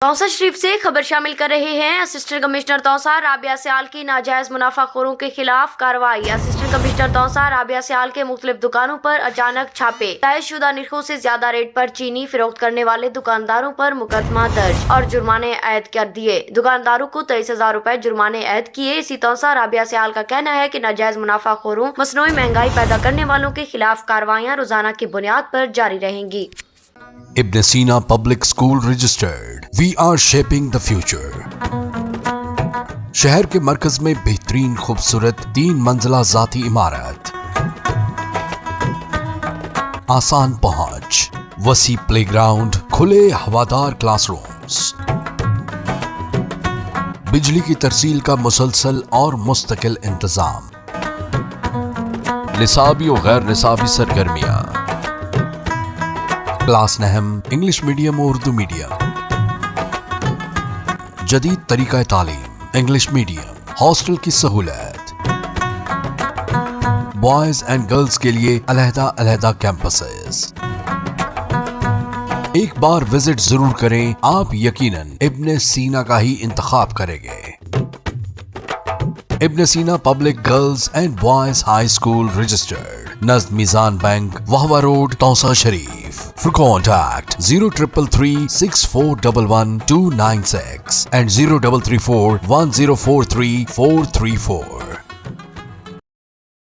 توسا شریف سے خبر شامل کر رہے ہیں اسسٹنٹ کمشنر توسا رابعہ سیال کی ناجائز منافع خوروں کے خلاف کارروائی۔ اسسٹنٹ کمشنر توسا رابعہ سیال کے مختلف دکانوں پر اچانک چھاپے، طے شدہ نرخوں سے زیادہ ریٹ پر چینی فروخت کرنے والے دکانداروں پر مقدمہ درج اور جرمانے عائد کر دیے۔ دکانداروں کو 23,000 روپے جرمانے عائد کیے۔ اسی توسا رابعہ سیال کا کہنا ہے کہ ناجائز منافع خوروں، مصنوعی مہنگائی پیدا کرنے والوں کے خلاف کارروائیاں روزانہ کی بنیاد پر جاری رہیں گی۔ Ibn Sina Public School registered. We are shaping the future. شہر کے مرکز میں بہترین خوبصورت 3 منزلہ ذاتی عمارت، آسان پہنچ، وسیع پلے گراؤنڈ، کھلے ہوادار کلاس رومز، بجلی کی ترسیل کا مسلسل اور مستقل انتظام، نصابی و غیر نصابی سرگرمیاں، کلاس نہم انگلش میڈیم اور اردو میڈیم، جدید طریقہ تعلیم انگلش میڈیم، ہاسٹل کی سہولت، بوائز اینڈ گرلز کے لیے علیحدہ علیحدہ کیمپسز۔ ایک بار وزٹ ضرور کریں، آپ یقیناً ابن سینا کا ہی انتخاب کریں گے۔ Ibn Sina public girls and boys high school registered, نزد Meezan bank, Vehowa road, Taunsa Sharif. For contact 0333 6411 296 and 0334 1043 434.